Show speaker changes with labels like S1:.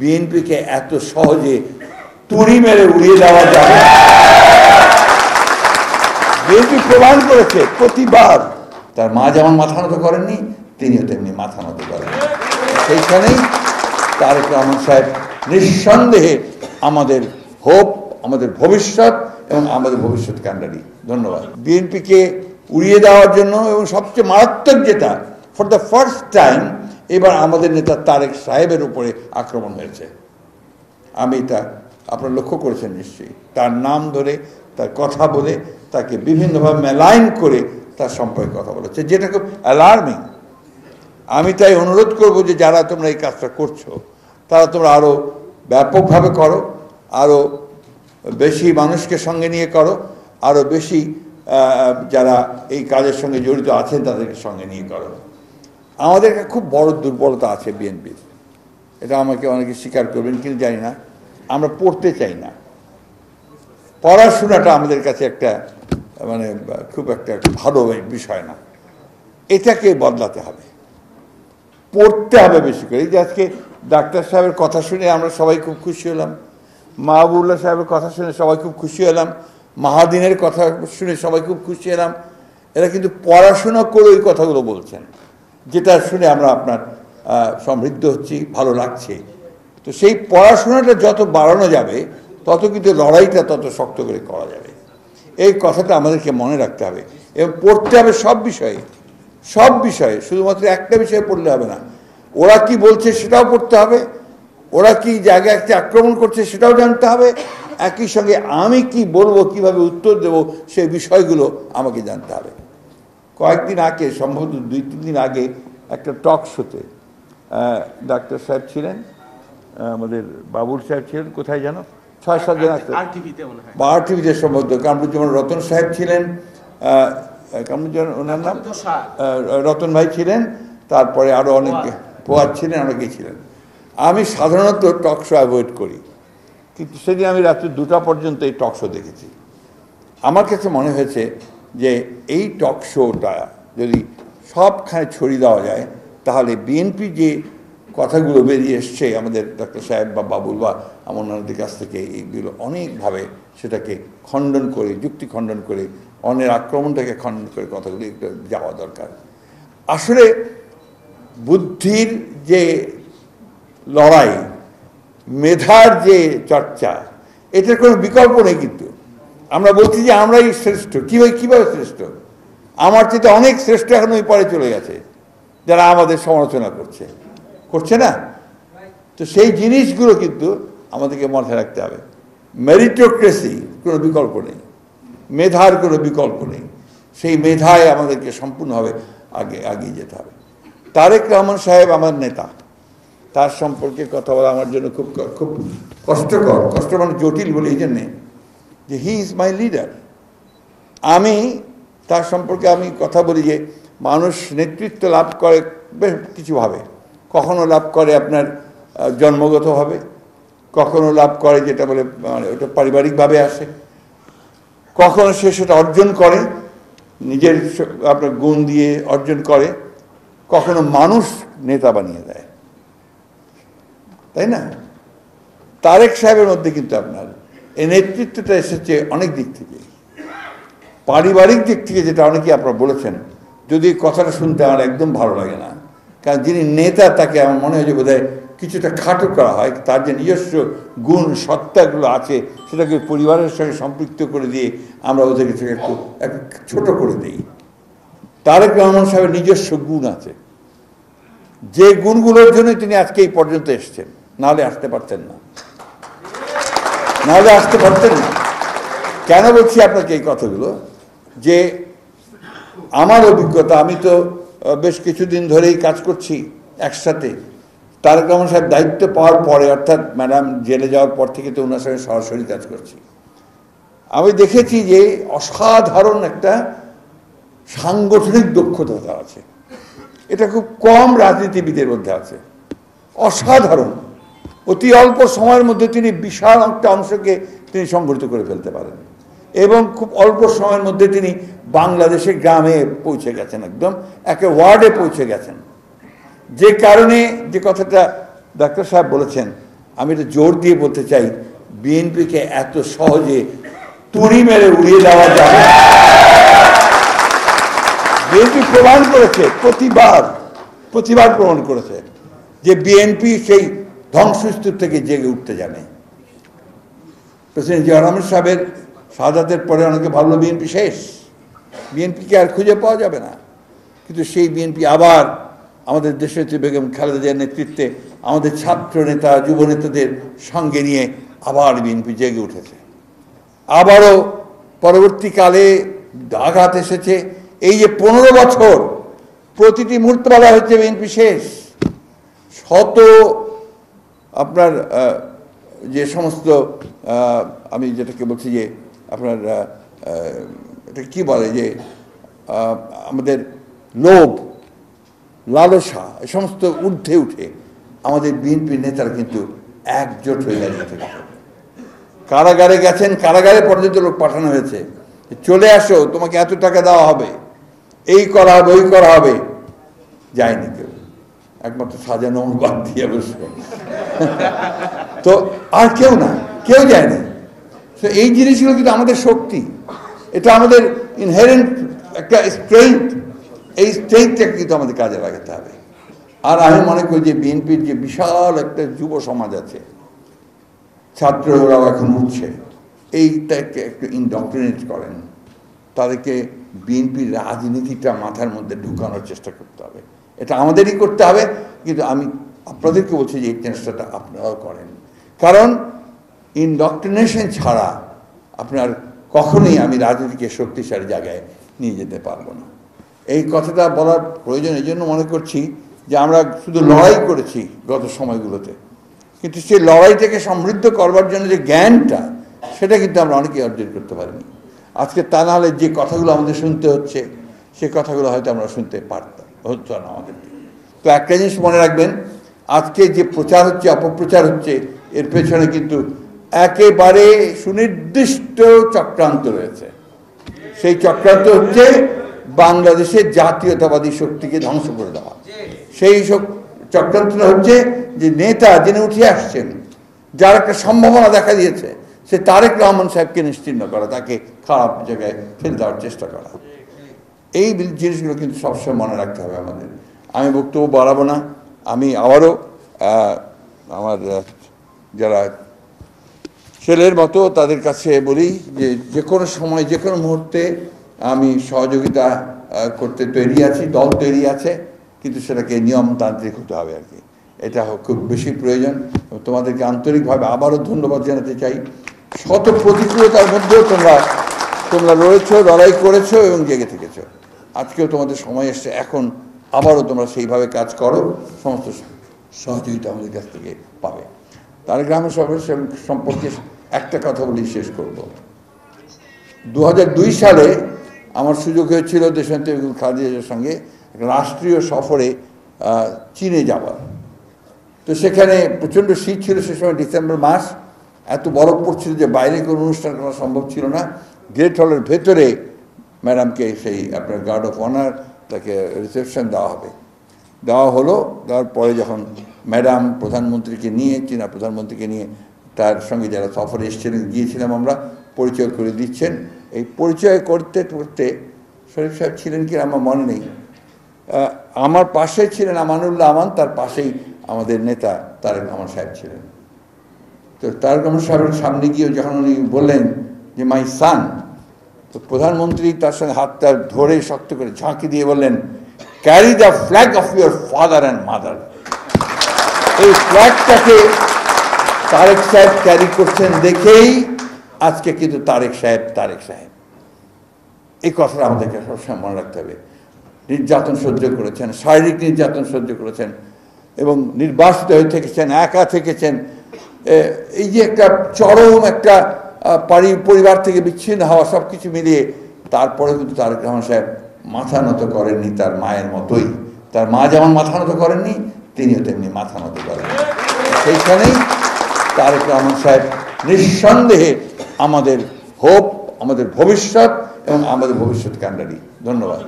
S1: বিএনপিকে এত সহজে তুড়ি মেরে উড়িয়ে দেওয়া যাবে। বিএনপি প্রমাণ করেছে প্রতিবার, তার মা যেমন মাথা নত করেননি, তিনিও তেমনি মাথা নত করেন। সেইখানেই তারেক রহমান সাহেব নিঃসন্দেহে আমাদের হোপ, আমাদের ভবিষ্যৎ এবং আমাদের ভবিষ্যৎ কাণ্ডারি। ধন্যবাদ। বিএনপিকে উড়িয়ে দেওয়ার জন্য এবং সবচেয়ে মারাত্মক যেটা, ফর দ্য ফার্স্ট টাইম এবার আমাদের নেতা তারেক সাহেবের উপরে আক্রমণ হয়েছে। আমি তা আপনারা লক্ষ্য করেছেন নিশ্চয়ই, তার নাম ধরে, তার কথা বলে, তাকে বিভিন্নভাবে মেলাইন করে তার সম্পর্কে কথা বলেছে, যেটা খুব অ্যালার্মিং। আমি তাই অনুরোধ করব যে যারা তোমরা এই কাজটা করছো, তারা তোমরা আরও ব্যাপকভাবে করো, আরও বেশি মানুষকে সঙ্গে নিয়ে করো, আরও বেশি যারা এই কাজের সঙ্গে জড়িত আছেন তাদেরকে সঙ্গে নিয়ে করো। আমাদের একটা খুব বড় দুর্বলতা আছে বিএনপির, এটা আমাকে অনেকে স্বীকার করবেন কিন্তু জানি না, আমরা পড়তে চাই না। পড়াশোনাটা আমাদের কাছে একটা মানে খুব একটা ভালো বিষয় না, এটাকে বদলাতে হবে, পড়তে হবে বেশি করে। এই যে আজকে ডাক্তার সাহেবের কথা শুনে আমরা সবাই খুব খুশি হলাম, মাহবুবুল্লাহ সাহেবের কথা শুনে সবাই খুব খুশি হলাম, মাহাদিনের কথা শুনে সবাই খুব খুশি হলাম। এরা কিন্তু পড়াশোনা করে ওই কথাগুলো বলছেন, যেটা শুনে আমরা আপনার সমৃদ্ধ হচ্ছি, ভালো লাগছে। তো সেই পড়াশোনাটা যত বাড়ানো যাবে তত কিন্তু লড়াইটা তত শক্ত করে করা যাবে। এই কথাটা আমাদেরকে মনে রাখতে হবে এবং পড়তে হবে সব বিষয়ে, সব বিষয়ে, শুধুমাত্র একটা বিষয়ে পড়লে হবে না। ওরা কি বলছে সেটাও পড়তে হবে, ওরা কি জায়গায় একটা আক্রমণ করছে সেটাও জানতে হবে, একই সঙ্গে আমি কি বলবো, কিভাবে উত্তর দেব, সেই বিষয়গুলো আমাকে জানতে হবে। কয়েকদিন আগে, সম্ভবত 2-3 দিন আগে, একটা টক শোতে ডাক্তার সাহেব ছিলেন, আমাদের বাবুল সাহেব ছিলেন, কোথায় যেন 6-7 জন টিভিতে সম্ভবত কামরুজ্জামান রতন সাহেব ছিলেন, কামরুজ্জামান ওনার নাম রতন ভাই ছিলেন, তারপরে আরও অনেক পোয়াদ ছিলেন, অনেকেই ছিলেন। আমি সাধারণত টক শো অ্যাভয়েড করি, কিন্তু সেদিন আমি রাত্রি 2টা পর্যন্ত এই টক শো দেখেছি। আমার কাছে মনে হয়েছে যে এই টক শোটা যদি সবখানে ছড়িয়ে দেওয়া যায়, তাহলে বিএনপি যে কথাগুলো বেরিয়ে এসছে আমাদের ডক্টর সাহেব বা বাবুল বা অন্যান্যদের কাছ থেকে, এইগুলো অনেকভাবে সেটাকে খণ্ডন করে, যুক্তি খণ্ডন করে, অন্যের আক্রমণটাকে খণ্ডন করে কথাগুলো একটু যাওয়া দরকার। আসলে বুদ্ধির যে লড়াই, মেধার যে চর্চা, এটার কোনো বিকল্প নেই। কিন্তু আমরা বলছি যে আমরাই শ্রেষ্ঠ, কীভাবে শ্রেষ্ঠ? আমার চেয়ে অনেক শ্রেষ্ঠ এখন ওই পরে চলে গেছে, যারা আমাদের সমালোচনা করছে না। তো সেই জিনিসগুলো কিন্তু আমাদেরকে মাথায় রাখতে হবে। মেরিটোক্রেসি কোনো বিকল্প নেই, মেধার কোনো বিকল্প নেই, সেই মেধায় আমাদেরকে সম্পূর্ণভাবে এগিয়ে যেতে হবে। তারেক রহমান সাহেব আমার নেতা, তার সম্পর্কে কথা বলা আমার জন্য খুব খুব কষ্ট মানে জটিল বলে এই জন্যে যে হি ইজ মাই লিডার। আমি তার সম্পর্কে আমি কথা বলি যে মানুষ নেতৃত্ব লাভ করে বেশ কিছুভাবে, কখনো লাভ করে আপনার জন্মগতভাবে, কখনো লাভ করে যেটা বলে মানে ওটা পারিবারিকভাবে আসে, কখনো সে সেটা অর্জন করে নিজের আপনার গুণ দিয়ে অর্জন করে, কখনো মানুষ নেতা বানিয়ে দেয়, তাই না? তারেক সাহেবের মধ্যে কিন্তু আপনার এই নেতৃত্বটা এসেছে অনেক দিক থেকে, পারিবারিক দিক থেকে, যেটা অনেকেই আপনারা বলেছেন, যদি কথাটা শুনতে আমার একদম ভালো লাগে না, কারণ যিনি নেতা তাকে আমার মনে হয় যে বোধহয় কিছুটা খাটো করা হয়, তার যে নিজস্ব গুণ সত্তাগুলো আছে সেটাকে পরিবারের সঙ্গে সম্পৃক্ত করে দিয়ে আমরা ওদেরকে একটু ছোট করে দিই। তারেক রহমান সাহেবের নিজস্ব গুণ আছে, যে গুণগুলোর জন্য তিনি আজকে এই পর্যন্ত এসছেন, নাহলে আসতে পারতেন না। কেন বলছি আপনাকে এই কথাগুলো? যে আমার অভিজ্ঞতা, আমি তো বেশ কিছুদিন ধরেই কাজ করছি একসাথে। তারেক রহমান সাহেব দায়িত্ব পাওয়ার পরে, অর্থাৎ ম্যাডাম জেলে যাওয়ার পর থেকে তো ওনার সঙ্গে সরাসরি কাজ করছি। আমি দেখেছি যে অসাধারণ একটা সাংগঠনিক দক্ষতা তার আছে, এটা খুব কম রাজনীতিবিদের মধ্যে আছে। অসাধারণ, অতি অল্প সময়ের মধ্যে তিনি বিশাল একটা অংশকে তিনি সংগঠিত করে ফেলতে পারেন এবং খুব অল্প সময়ের মধ্যে তিনি বাংলাদেশের গ্রামে পৌঁছে গেছেন, একদম একে ওয়ার্ডে পৌঁছে গেছেন। যে কারণে যে কথাটা ডাক্তার সাহেব বলেছেন, আমি এটা জোর দিয়ে বলতে চাই, বিএনপিকে এত সহজে তুড়ি মেরে উড়িয়ে দেওয়া যাবে। বিএনপি প্রমাণ করেছে, প্রতিবার প্রমাণ করেছে যে বিএনপি সেই ধ্বংসস্তূপ থেকে জেগে উঠতে জানে। প্রেসিডেন্ট জিয়া রহমান সাহেবের শাহাদাতের পরে অনেকে ভাবলো বিএনপি শেষ, বিএনপিকে আর খুঁজে পাওয়া যাবে না। কিন্তু সেই বিএনপি আবার আমাদের দেশনেত্রী বেগম খালেদা জিয়ার নেতৃত্বে আমাদের ছাত্র নেতা, যুব নেতাদের সঙ্গে নিয়ে আবার বিএনপি জেগে উঠেছে। আবারও পরবর্তীকালে আঘাত এসেছে। এই যে 15 বছর প্রতিটি মুহূর্তে বলা হচ্ছে বিএনপি শেষ। শত আপনার যে সমস্ত আমি যেটাকে বলছি যে আপনার এটা কি বলে যে আমাদের লোভ, লালসা, এ সমস্ত ঊর্ধ্বে উঠে আমাদের বিএনপি নেতারা কিন্তু একজোট হয়ে দাঁড়িয়ে থেকে কারাগারে গেছেন, কারাগারে পর্যন্ত লোক পাঠানো হয়েছে, চলে আসো, তোমাকে এত টাকা দেওয়া হবে, এই করা হবে, ওই করা হবে। যায়নি কেউ, একমাত্র সাজানো বাদ দিয়ে বসে। তো আর কেউ না, কেউ যায়নি। তো এই জিনিসগুলো কিন্তু আমাদের শক্তি, এটা আমাদের ইনহেরেন্ট একটা স্ট্রেংথ। এই স্ট্রেংথটাকে কিন্তু আমাদের কাজে লাগাতে হবে। আর আমি মনে করি যে বিএনপির যে বিশাল একটা যুব সমাজ আছে, ছাত্ররাও এখন উঠছে, এইটাকে একটু ইনডক্ট্রিনেট করেন, তাদেরকে বিএনপির রাজনীতিটা মাথার মধ্যে ঢুকানোর চেষ্টা করতে হবে। এটা আমাদেরই করতে হবে, কিন্তু আমি আপনাদেরকে বলছি যে এই চেষ্টাটা আপনারাও করেন। কারণ ইনডক্ট্রিনেশন ছাড়া আপনার কখনোই আমি রাজনীতিকে শক্তিশালী জায়গায় নিয়ে যেতে পারবো না। এই কথাটা বলার প্রয়োজন এই জন্য মনে করছি যে আমরা শুধু লড়াই করেছি গত সময়গুলোতে, কিন্তু সেই লড়াইটাকে সমৃদ্ধ করবার জন্য যে জ্ঞানটা, সেটা কিন্তু আমরা অনেকেই অর্জন করতে পারিনি। আজকে তা নাহলে যে কথাগুলো আমাদের শুনতে হচ্ছে, সে কথাগুলো হয়তো আমরা শুনতে পারতাম, হতো না আমাদের। তো একটা জিনিস মনে রাখবেন, আজকে যে প্রচার হচ্ছে, অপপ্রচার হচ্ছে, এর পেছনে কিন্তু একেবারে সুনির্দিষ্ট চক্রান্ত রয়েছে। সেই চক্রান্ত হচ্ছে বাংলাদেশের জাতীয়তাবাদী শক্তিকে ধ্বংস করে দেওয়া। সেই চক্রান্তটা হচ্ছে যে নেতা যিনি উঠে আসছেন, যার একটা সম্ভাবনা দেখা দিয়েছে, সে তারেক রহমান সাহেবকে নিশ্চিহ্ন করা, তাকে খারাপ জায়গায় ফেলে দেওয়ার চেষ্টা করা। এই জিনিসগুলো কিন্তু সবসময় মনে রাখতে হবে আমাদের। আমি বক্তব্য বাড়াবো না। আমি আবারও আমার যারা ছেলের মতো তাদের কাছে বলি যে যে কোনো সময়, যে কোনো মুহূর্তে আমি সহযোগিতা করতে তৈরি আছি, দল তৈরি আছে, কিন্তু সেটাকে নিয়মতান্ত্রিক হতে হবে আর কি। এটা খুব বেশি প্রয়োজন। তোমাদেরকে আন্তরিকভাবে আবারও ধন্যবাদ জানাতে চাই। শত প্রতিকূলতার মধ্যেও তোমরা রয়েছো, লড়াই করেছো এবং জেগে থেকেছো। আজকেও তোমাদের সময় এসছে, এখন আবারও তোমরা সেইভাবে কাজ করো, সমস্ত সহযোগিতা আমাদের কাছ থেকে পাবে। তারেক রহমান সাহেবের সম্পর্কে একটা কথা বলি, শেষ করব। 2002 সালে আমার সুযোগ হয়েছিল দেশনেত্রী বেগম খালেদা জিয়ার সঙ্গে রাষ্ট্রীয় সফরে চীনে যাবার। তো সেখানে প্রচণ্ড শীত ছিল সে সময়, ডিসেম্বর মাস, এত বরফ পড়ছিল যে বাইরে কোনো অনুষ্ঠান করা সম্ভব ছিল না। গ্রেট হলের ভেতরে ম্যাডামকে সেই আপনার গার্ড অফ অনার, তাকে রিসেপশন দেওয়া হলো। দেওয়ার পরে যখন ম্যাডাম প্রধানমন্ত্রীকে নিয়ে, চীনা প্রধানমন্ত্রীকে নিয়ে তার সঙ্গে যারা সফরে এসেছিলেন, গিয়েছিলাম আমরা, পরিচয় করে দিচ্ছেন। এই পরিচয় করতে করতে শরীফ সাহেব ছিলেন কি আমার মনে নেই, আমার পাশে ছিলেন আমানুল্লাহ আমান, তার পাশেই আমাদের নেতা তারেক রহমান সাহেব ছিলেন। তো তারেক রহমান সাহেবের সামনে গিয়ে যখন উনি বললেন যে মাই সান, তো প্রধানমন্ত্রী তার সঙ্গে হাতটা ধরে শক্ত করে ঝাঁকি দিয়ে বললেন, carry the flag of your father and mother. এই ফ্ল্যাগটাকে তারেক সাহেব ক্যারি করছেন দেখেই আজকে কিন্তু তারেক সাহেব। এই কথাটা আমাদেরকে সবসময় মনে রাখতে হবে। নির্যাতন সহ্য করেছেন, শারীরিক নির্যাতন সহ্য করেছেন, এবং নির্বাসিত হয়ে থেকেছেন, একা থেকেছেন। এই যে একটা চরম একটা পরিবার থেকে বিচ্ছিন্ন হওয়া, সব কিছু মিলিয়ে তারপরে কিন্তু তারেক রহমান সাহেব মাথা নত করেননি, তার মায়ের মতোই। তার মা যেমন মাথা নত করেননি, তিনিও তেমনি মাথা নত করেন। সেইখানেই তারেক রহমান সাহেব নিঃসন্দেহে আমাদের হোপ, আমাদের ভবিষ্যৎ এবং আমাদের ভবিষ্যৎ কাণ্ডারি। ধন্যবাদ।